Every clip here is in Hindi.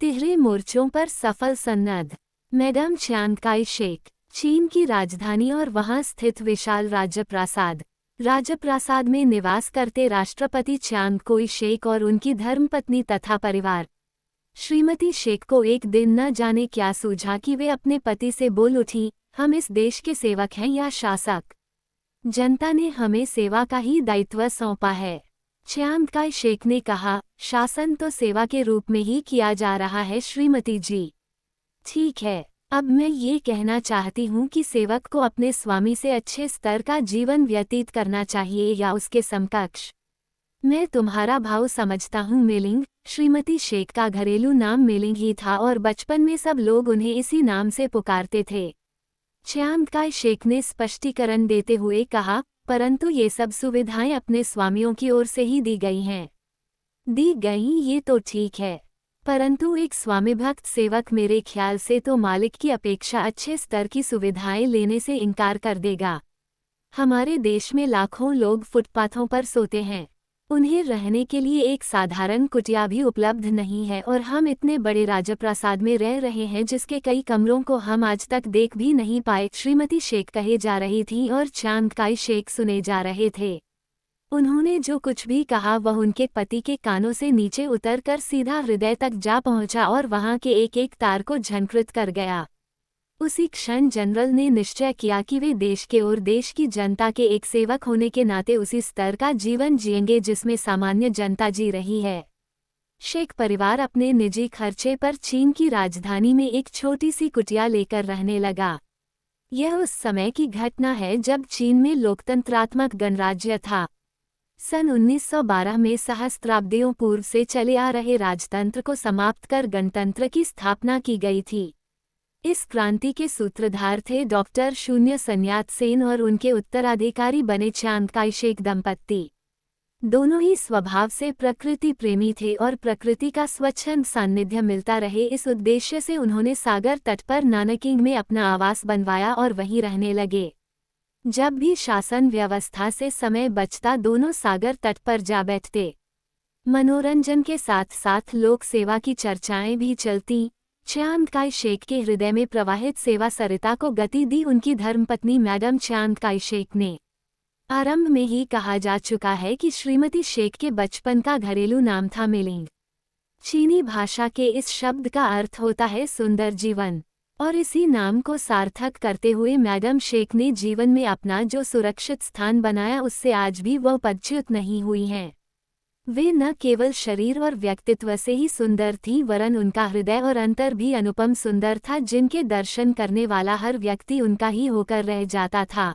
तिहरे मोर्चों पर सफल सन्नद्ध। मैडम चियांग काई शेक, चीन की राजधानी और वहां स्थित विशाल राजप्रासाद में निवास करते राष्ट्रपति चियांग कोई शेक और उनकी धर्मपत्नी तथा परिवार। श्रीमती शेख को एक दिन न जाने क्या सूझा कि वे अपने पति से बोल उठी, हम इस देश के सेवक हैं या शासक? जनता ने हमें सेवा का ही दायित्व सौंपा है। चियांग काई शेक ने कहा, शासन तो सेवा के रूप में ही किया जा रहा है श्रीमती जी। ठीक है, अब मैं ये कहना चाहती हूँ कि सेवक को अपने स्वामी से अच्छे स्तर का जीवन व्यतीत करना चाहिए या उसके समकक्ष। मैं तुम्हारा भाव समझता हूँ मिलिंग। श्रीमती शेख का घरेलू नाम मिलिंग ही था और बचपन में सब लोग उन्हें इसी नाम से पुकारते थे। चियांग काई शेक ने स्पष्टीकरण देते हुए कहा, परंतु ये सब सुविधाएं अपने स्वामियों की ओर से ही दी गई हैं। दी गई ये तो ठीक है, परंतु एक स्वामीभक्त सेवक मेरे ख्याल से तो मालिक की अपेक्षा अच्छे स्तर की सुविधाएं लेने से इनकार कर देगा। हमारे देश में लाखों लोग फुटपाथों पर सोते हैं, उन्हें रहने के लिए एक साधारण कुटिया भी उपलब्ध नहीं है और हम इतने बड़े राजप्रासाद में रह रहे हैं जिसके कई कमरों को हम आज तक देख भी नहीं पाए। श्रीमती शेख कहे जा रही थी और चियांग काई शेक सुने जा रहे थे। उन्होंने जो कुछ भी कहा वह उनके पति के कानों से नीचे उतरकर सीधा हृदय तक जा पहुंचा और वहां के एक एक तार को झंकृत कर गया। उसी क्षण जनरल ने निश्चय किया कि वे देश के और देश की जनता के एक सेवक होने के नाते उसी स्तर का जीवन जिएंगे जिसमें सामान्य जनता जी रही है। शेख परिवार अपने निजी खर्चे पर चीन की राजधानी में एक छोटी सी कुटिया लेकर रहने लगा। यह उस समय की घटना है जब चीन में लोकतंत्रात्मक गणराज्य था। सन 1912 में सहस्त्राब्दियों पूर्व से चले आ रहे राजतंत्र को समाप्त कर गणतंत्र की स्थापना की गई थी। इस क्रांति के सूत्रधार थे डॉक्टर शून्य सन्यात सेन और उनके उत्तराधिकारी बने चियांग काई शेक दंपत्ति। दोनों ही स्वभाव से प्रकृति प्रेमी थे और प्रकृति का स्वच्छंद सान्निध्य मिलता रहे इस उद्देश्य से उन्होंने सागर तट पर नानकिंग में अपना आवास बनवाया और वहीं रहने लगे। जब भी शासन व्यवस्था से समय बचता दोनों सागर तट पर जा बैठते। मनोरंजन के साथ साथ लोक सेवा की चर्चाएं भी चलती। चियांग काई शेक के हृदय में प्रवाहित सेवा सरिता को गति दी उनकी धर्मपत्नी मैडम चियांग काई शेक ने। आरंभ में ही कहा जा चुका है कि श्रीमती शेख के बचपन का घरेलू नाम था मिलिंग। चीनी भाषा के इस शब्द का अर्थ होता है सुंदर जीवन, और इसी नाम को सार्थक करते हुए मैडम शेख ने जीवन में अपना जो सुरक्षित स्थान बनाया उससे आज भी वह पदच्युत नहीं हुई हैं। वे न केवल शरीर और व्यक्तित्व से ही सुंदर थीं वरन उनका हृदय और अंतर भी अनुपम सुंदर था जिनके दर्शन करने वाला हर व्यक्ति उनका ही होकर रह जाता था।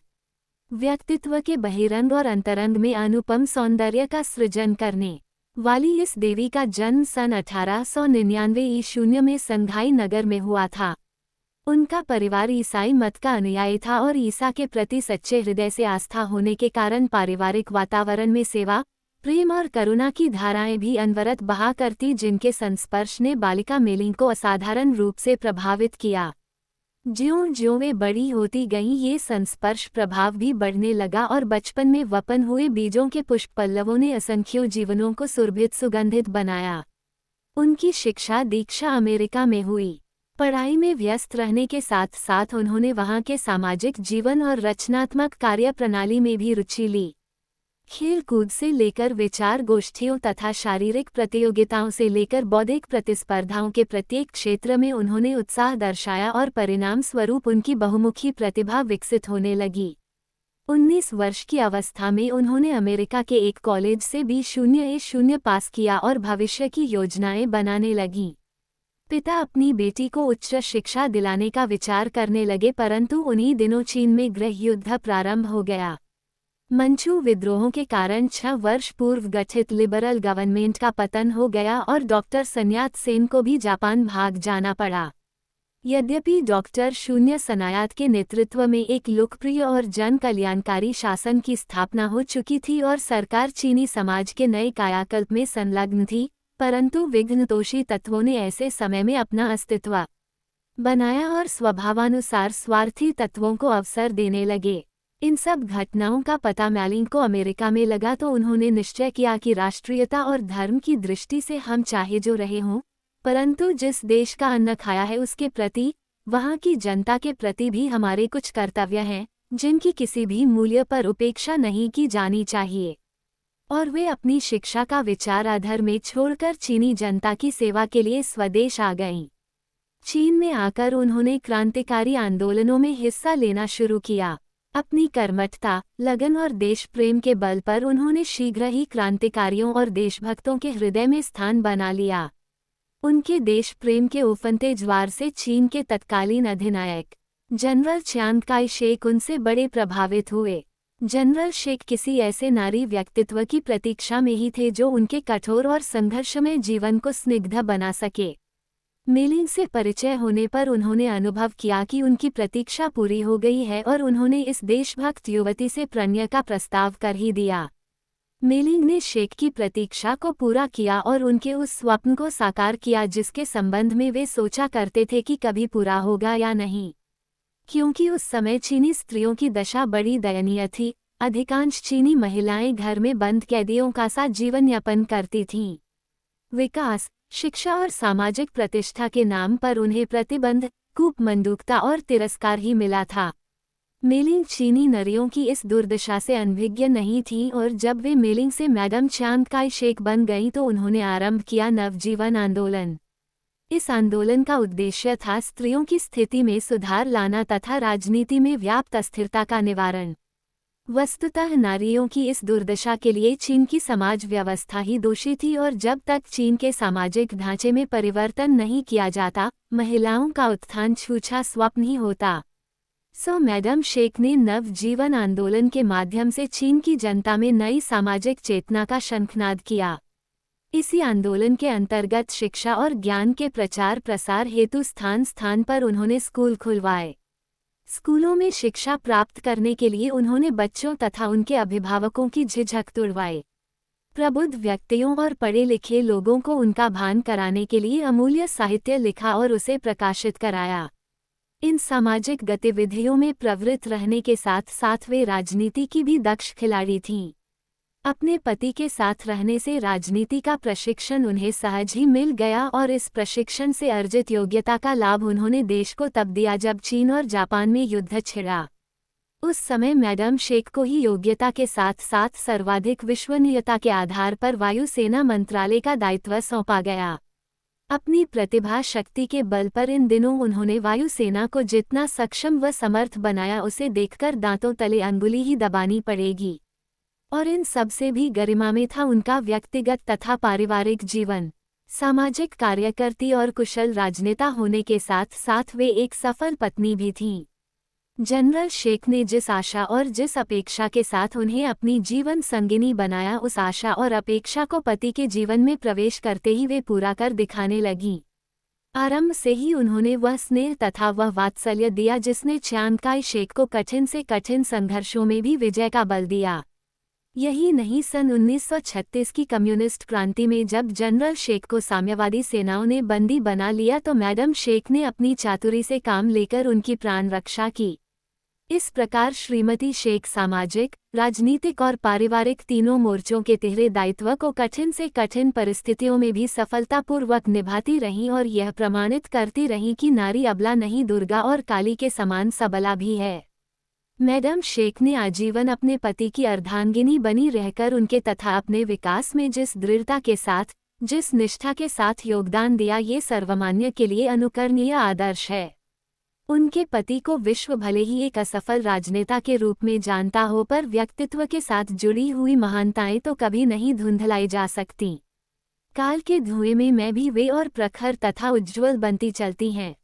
व्यक्तित्व के बहिरंग और अंतरंग में अनुपम सौंदर्य का सृजन करने वाली इस देवी का जन्म सन 1899 ईशून्य में संघाई नगर में हुआ था। उनका परिवार ईसाई मत का अनुयायी था और ईसा के प्रति सच्चे हृदय से आस्था होने के कारण पारिवारिक वातावरण में सेवा, प्रेम और करुणा की धाराएं भी अनवरत बहा करती जिनके संस्पर्श ने बालिका मिलिंग को असाधारण रूप से प्रभावित किया। ज्यों-ज्यों वे बड़ी होती गईं ये संस्पर्श प्रभाव भी बढ़ने लगा और बचपन में वपन हुए बीजों के पुष्प पल्लवों ने असंख्यों जीवनों को सुरभित सुगंधित बनाया। उनकी शिक्षा दीक्षा अमेरिका में हुई। पढ़ाई में व्यस्त रहने के साथ साथ उन्होंने वहां के सामाजिक जीवन और रचनात्मक कार्य प्रणाली में भी रुचि ली। खेल कूद से लेकर विचार गोष्ठियों तथा शारीरिक प्रतियोगिताओं से लेकर बौद्धिक प्रतिस्पर्धाओं के प्रत्येक क्षेत्र में उन्होंने उत्साह दर्शाया और परिणाम स्वरूप उनकी बहुमुखी प्रतिभा विकसित होने लगी। 19 वर्ष की अवस्था में उन्होंने अमेरिका के एक कॉलेज से B.A. पास किया और भविष्य की योजनाएं बनाने लगीं। पिता अपनी बेटी को उच्च शिक्षा दिलाने का विचार करने लगे परंतु उन्हीं दिनों चीन में गृह युद्ध प्रारंभ हो गया। मंचू विद्रोहों के कारण 6 वर्ष पूर्व गठित लिबरल गवर्नमेंट का पतन हो गया और डॉक्टर सन्यात सेन को भी जापान भाग जाना पड़ा। यद्यपि डॉक्टर शून्य सनायात के नेतृत्व में एक लोकप्रिय और जन कल्याणकारी शासन की स्थापना हो चुकी थी और सरकार चीनी समाज के नए कायाकल्प में संलग्न थी, परंतु विघ्नतोषी तत्वों ने ऐसे समय में अपना अस्तित्व बनाया और स्वभावानुसार स्वार्थी तत्वों को अवसर देने लगे। इन सब घटनाओं का पता मैलिंग को अमेरिका में लगा तो उन्होंने निश्चय किया कि राष्ट्रीयता और धर्म की दृष्टि से हम चाहे जो रहे हों, परंतु जिस देश का अन्न खाया है उसके प्रति, वहाँ की जनता के प्रति भी हमारे कुछ कर्तव्य हैं, जिनकी किसी भी मूल्य पर उपेक्षा नहीं की जानी चाहिए। और वे अपनी शिक्षा का विचार अधर में छोड़कर चीनी जनता की सेवा के लिए स्वदेश आ गईं। चीन में आकर उन्होंने क्रांतिकारी आंदोलनों में हिस्सा लेना शुरू किया। अपनी कर्मठता, लगन और देश प्रेम के बल पर उन्होंने शीघ्र ही क्रांतिकारियों और देशभक्तों के हृदय में स्थान बना लिया। उनके देश प्रेम के उफनते ज्वार से चीन के तत्कालीन अधिनायक जनरल चियांग काई शेक उनसे बड़े प्रभावित हुए। जनरल शेक किसी ऐसे नारी व्यक्तित्व की प्रतीक्षा में ही थे जो उनके कठोर और संघर्षमय जीवन को स्निग्ध बना सके। मेलिंग से परिचय होने पर उन्होंने अनुभव किया कि उनकी प्रतीक्षा पूरी हो गई है और उन्होंने इस देशभक्त युवती से प्रणय का प्रस्ताव कर ही दिया। मेलिंग ने शेक की प्रतीक्षा को पूरा किया और उनके उस स्वप्न को साकार किया जिसके संबंध में वे सोचा करते थे कि कभी पूरा होगा या नहीं। क्योंकि उस समय चीनी स्त्रियों की दशा बड़ी दयनीय थी। अधिकांश चीनी महिलाएं घर में बंद कैदियों का सा जीवन यापन करती थीं। विकास, शिक्षा और सामाजिक प्रतिष्ठा के नाम पर उन्हें प्रतिबंध, कूपमंडूकता और तिरस्कार ही मिला था। मेलिंग चीनी नारियों की इस दुर्दशा से अनभिज्ञ नहीं थीं और जब वे मेलिंग से मैडम चियांग काई शेक बन गईं तो उन्होंने आरंभ किया नवजीवन आंदोलन। इस आंदोलन का उद्देश्य था स्त्रियों की स्थिति में सुधार लाना तथा राजनीति में व्याप्त अस्थिरता का निवारण। वस्तुतः नारियों की इस दुर्दशा के लिए चीन की समाज व्यवस्था ही दोषी थी और जब तक चीन के सामाजिक ढांचे में परिवर्तन नहीं किया जाता, महिलाओं का उत्थान छूछा स्वप्न ही होता। मैडम शेक ने नवजीवन आंदोलन के माध्यम से चीन की जनता में नई सामाजिक चेतना का शंखनाद किया। इसी आंदोलन के अंतर्गत शिक्षा और ज्ञान के प्रचार प्रसार हेतु स्थान स्थान पर उन्होंने स्कूल खुलवाए। स्कूलों में शिक्षा प्राप्त करने के लिए उन्होंने बच्चों तथा उनके अभिभावकों की झिझक तुड़वाई। प्रबुद्ध व्यक्तियों और पढ़े लिखे लोगों को उनका भान कराने के लिए अमूल्य साहित्य लिखा और उसे प्रकाशित कराया। इन सामाजिक गतिविधियों में प्रवृत्त रहने के साथ साथ वे राजनीति की भी दक्ष खिलाड़ी थीं। अपने पति के साथ रहने से राजनीति का प्रशिक्षण उन्हें सहज ही मिल गया और इस प्रशिक्षण से अर्जित योग्यता का लाभ उन्होंने देश को तब दिया जब चीन और जापान में युद्ध छिड़ा। उस समय मैडम शेक को ही योग्यता के साथ साथ सर्वाधिक विश्वसनीयता के आधार पर वायुसेना मंत्रालय का दायित्व सौंपा गया। अपनी प्रतिभा शक्ति के बल पर इन दिनों उन्होंने वायुसेना को जितना सक्षम व समर्थ बनाया उसे देखकर दांतों तले अंगुली ही दबानी पड़ेगी। और इन सब से भी गरिमा में था उनका व्यक्तिगत तथा पारिवारिक जीवन। सामाजिक कार्यकर्ती और कुशल राजनेता होने के साथ साथ वे एक सफल पत्नी भी थीं। जनरल शेक ने जिस आशा और जिस अपेक्षा के साथ उन्हें अपनी जीवन संगिनी बनाया, उस आशा और अपेक्षा को पति के जीवन में प्रवेश करते ही वे पूरा कर दिखाने लगीं। आरंभ से ही उन्होंने वह स्नेह तथा वह वात्सल्य दिया जिसने चियांग काई शेक को कठिन से कठिन संघर्षों में भी विजय का बल दिया। यही नहीं, सन 1936 की कम्युनिस्ट क्रांति में जब जनरल शेक को साम्यवादी सेनाओं ने बंदी बना लिया तो मैडम शेक ने अपनी चातुरी से काम लेकर उनकी प्राण रक्षा की। इस प्रकार श्रीमती शेक सामाजिक, राजनीतिक और पारिवारिक तीनों मोर्चों के तिहरे दायित्व को कठिन से कठिन परिस्थितियों में भी सफलतापूर्वक निभाती रहीं और यह प्रमाणित करती रहीं कि नारी अबला नहीं, दुर्गा और काली के समान सबला भी है। मैडम शेक ने आजीवन अपने पति की अर्धांगिनी बनी रहकर उनके तथा अपने विकास में जिस दृढ़ता के साथ, जिस निष्ठा के साथ योगदान दिया, ये सर्वमान्य के लिए अनुकरणीय आदर्श है। उनके पति को विश्व भले ही एक असफल राजनेता के रूप में जानता हो, पर व्यक्तित्व के साथ जुड़ी हुई महानताएं तो कभी नहीं धुंधलाई जा सकती। काल के धुएं में मैं भी वे और प्रखर तथा उज्ज्वल बनती चलती हैं।